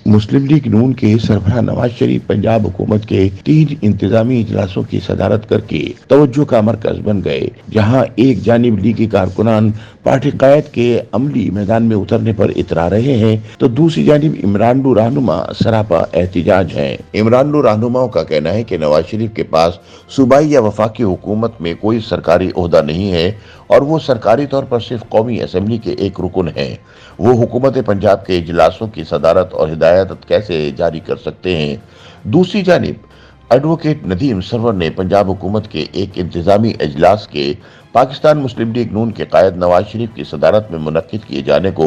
मुस्लिम league नून के सरबराह नवाज शरीफ पंजाब हुकूमत के 3 इंतजामी इजलासों की सदारत करके तवज्जो का मरकज बन गए, जहां एक जानिब लीगी कारकुनान पार्टी कायद के अमली मैदान में उतरने पर इतरा रहे हैं, तो दूसरी जानिब इमरान रहनुमा सरापा एहतिजाज हैं। इमरान रहनुमाओं का कहना है कि नवाज शरीफ के पास सूबाई या वफाकी हुकूमत में कोई सरकारी ओहदा नहीं है और वो सरकारी तौर पर सिर्फ कौमी असेंबली के एक रुकन हैं। वो हुकूमत पंजाब के इजलासों की सदारत और हिदायत कैसे जारी कर सकते हैं। दूसरी जानिब एडवोकेट नदीम सरवर ने पंजाब हुकूमत के एक इंतजामी इजलास के पाकिस्तान मुस्लिम लीग नून के कायद नवाज शरीफ की सदारत में मुनक्किद किए जाने को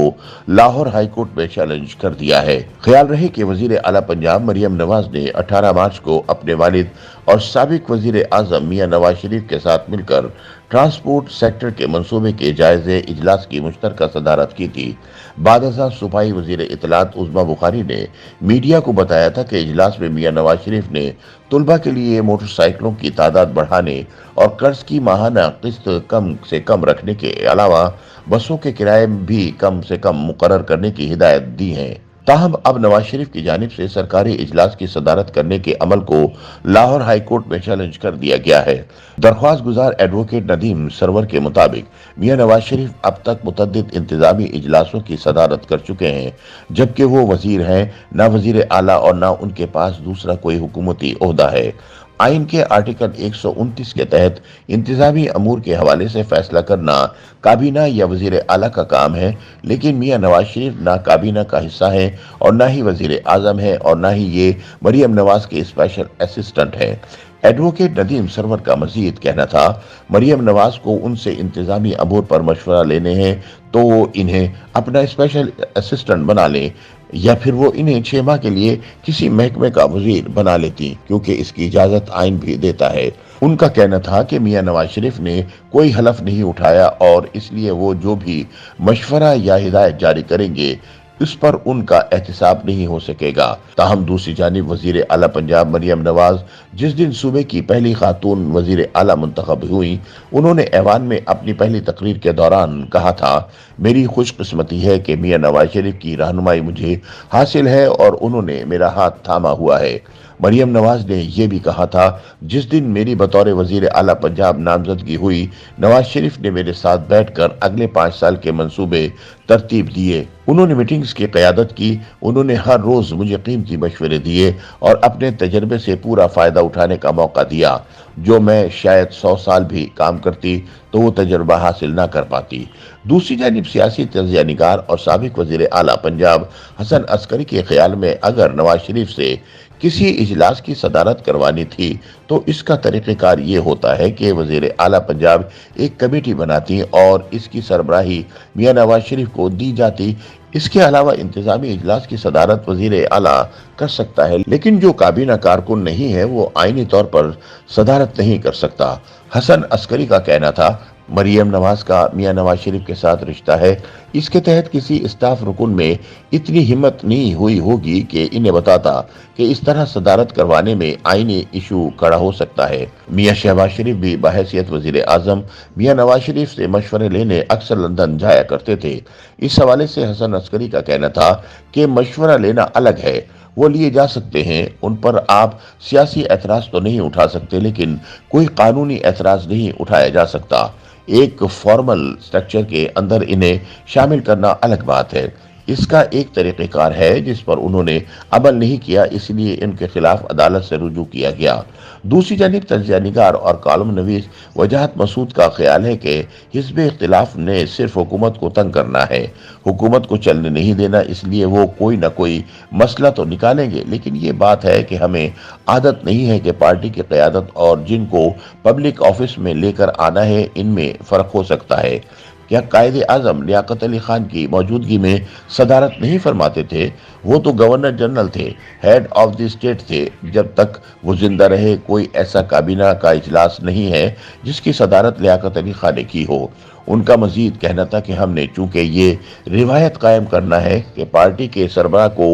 लाहौर हाई कोर्ट में चैलेंज कर दिया है। ख्याल रहे कि वजीर आला पंजाब मरियम नवाज ने 18 मार्च को अपने वालिद और साबिक वजीर आजम मियां नवाज शरीफ के साथ मिलकर ट्रांसपोर्ट सेक्टर के मंसूबे के जायजे इजलास की मुश्तरका सदारत की थी। बादशाह सूबाई वजीर इत्तलात उस्मा बुखारी ने मीडिया को बताया था कि इजलास में मियां नवाज शरीफ ने तुलबा के लिए मोटरसाइकिलों की तादाद बढ़ाने और कर्ज की माहाना किस्त कम से कम रखने के अलावा बसों के किराए भी कम से कम मुकर्रर करने की हिदायत दी है। ताहम अब नवाज शरीफ की जानिब से सरकारी इजलास की सदारत करने के अमल को लाहौर हाई कोर्ट में चैलेंज कर दिया गया है। दरख्वास्त गुजार एडवोकेट नदीम सरवर के मुताबिक मियां नवाज शरीफ अब तक मुतअद्दिद इंतजामी इजलासों की सदारत कर चुके हैं, जबकि वो वजीर हैं, ना वजीर आला और ना उनके पास दूसरा कोई हुकूमती ओहदा है। आइन के आर्टिकल 129 के तहत इंतजामी अमूर के हवाले से फैसला करना काबीना या वजीर आला का काम है, लेकिन मियां नवाज शरीफ ना काबीना का हिस्सा है और ना ही वजीर आजम है और ना ही ये मरियम नवाज के स्पेशल असिस्टेंट है। एडवोकेट नदीम सरवर का मजीद कहना था, मरियम नवाज को उनसे इंतजामी अमूर पर मशवरा लेने हैं तो वो इन्हें अपना स्पेशल असिस्टेंट बना लें या फिर वो इन्हें 6 माह के लिए किसी महकमे का वजीर बना लेती, क्योंकि इसकी इजाजत आइन भी देता है। उनका कहना था कि मियां नवाज शरीफ ने कोई हलफ नहीं उठाया और इसलिए वो जो भी मशवरा या हिदायत जारी करेंगे इस पर उनका एहतिसाब नहीं हो सकेगा। ताहम दूसरी जानिब वजीर आला पंजाब मरियम नवाज जिस दिन सूबे की पहली खातून वजीर आला मुंतखब हुई, उन्होंने ऐवान में अपनी पहली तकरीर के दौरान कहा था, मेरी खुशकिस्मती है कि मियां नवाज शरीफ की रहनुमाई मुझे हासिल है और उन्होंने मेरा हाथ थामा हुआ है। मरियम नवाज ने यह भी कहा था, जिस दिन मेरी बतौर वजीर आला पंजाब नामजदगी हुई, नवाज शरीफ ने मेरे साथ बैठकर अगले 5 साल के मंसूबे तरतीब दिए। उन्होंने मीटिंग्स की क़यादत की, उन्होंने हर रोज मुझे कीमती मशवरे दिए और अपने तजर्बे से पूरा फायदा उठाने का मौका दिया, जो मैं शायद 100 साल भी काम करती तो वो तजर्बा हासिल ना कर पाती। दूसरी जानिब सियासी तजिया निगार और साबिक वजीर आला पंजाब हसन अस्करी के ख्याल में अगर नवाज शरीफ से किसी इजलास की सदारत करवानी थी तो इसका तरीक़ेकार ये होता है कि वज़ीर आला पंजाब एक कमेटी बनाती और इसकी सरबराही मियां नवाज शरीफ को दी जाती। इसके अलावा इंतजामी इजलास की सदारत वज़ीर आला कर सकता है, लेकिन जो काबीना कारकुन नहीं है वो आईनी तौर पर सदारत नहीं कर सकता। हसन अस्करी का कहना था, मरियम नवाज का मियां नवाज शरीफ के साथ रिश्ता है, इसके तहत किसी स्टाफ रुकन में इतनी हिम्मत नहीं हुई होगी कि इन्हें बताता कि इस तरह सदारत करवाने में आईनी इशू खड़ा हो सकता है। मियां शहबाज शरीफ भी बहैसियत वजीर आजम मियां नवाज शरीफ से मशवरे लेने अक्सर लंदन जाया करते थे। इस हवाले से हसन अस्करी का कहना था कि मशवरा लेना अलग है, वो लिए जा सकते हैं, उन पर आप सियासी एतराज तो नहीं उठा सकते, लेकिन कोई कानूनी एतराज नहीं उठाया जा सकता। एक फॉर्मल स्ट्रक्चर के अंदर इन्हें शामिल करना अलग बात है। इसका एक तरीक़ेकार है जिस पर उन्होंने अमल नहीं किया, इसलिए इनके खिलाफ अदालत से रुजू किया गया। दूसरी जानिब तजिया निगार और कॉलम नवीस वजाहत मसूद का ख्याल है कि हिज़्ब इख्तिलाफ ने सिर्फ हुकूमत को तंग करना है, हुकूमत को चलने नहीं देना, इसलिए वो कोई ना कोई मसला तो निकालेंगे, लेकिन ये बात है कि हमें आदत नहीं है कि पार्टी की क़यादत और जिनको पब्लिक ऑफिस में लेकर आना है इनमें फ़र्क हो सकता है। क्या कायदे आजम लियाकत अली खान की मौजूदगी में सदारत नहीं फरमाते थे? वो तो गवर्नर जनरल थे, हेड ऑफ द स्टेट थे। जब तक वो जिंदा रहे कोई ऐसा काबीना का इजलास नहीं है जिसकी सदारत लियाकत अली खान ने की हो। उनका मजीद कहना था कि हमने चूंकि ये रिवायत कायम करना है कि पार्टी के सरबराह को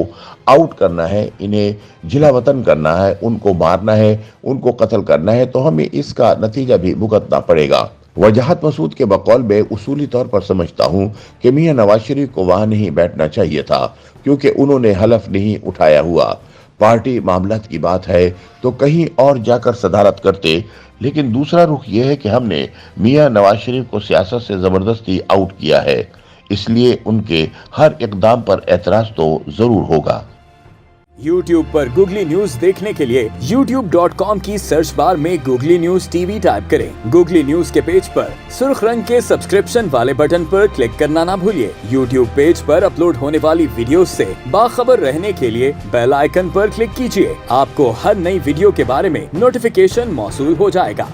आउट करना है, इन्हें जिला वतन करना है, उनको मारना है, उनको कत्ल करना है, तो हमें इसका नतीजा भी भुगतना पड़ेगा। वजाहत मसूद के बकौल मैं उसूली तौर पर समझता हूँ कि मियां नवाज शरीफ को वहां नहीं बैठना चाहिए था, क्योंकि उन्होंने हलफ नहीं उठाया हुआ। पार्टी मामलात की बात है तो कहीं और जाकर सदारत करते, लेकिन दूसरा रुख यह है कि हमने मियां नवाज शरीफ को सियासत से जबरदस्ती आउट किया है, इसलिए उनके हर इकदाम पर एतराज तो जरूर होगा। YouTube पर गूगली न्यूज देखने के लिए youtube.com की सर्च बार में गूगली न्यूज टीवी टाइप करें। गूगली न्यूज के पेज पर सुर्ख रंग के सब्सक्रिप्शन वाले बटन पर क्लिक करना ना भूलिए। YouTube पेज पर अपलोड होने वाली वीडियोस से बाखबर रहने के लिए बेल आइकन पर क्लिक कीजिए। आपको हर नई वीडियो के बारे में नोटिफिकेशन मौसूल हो जाएगा।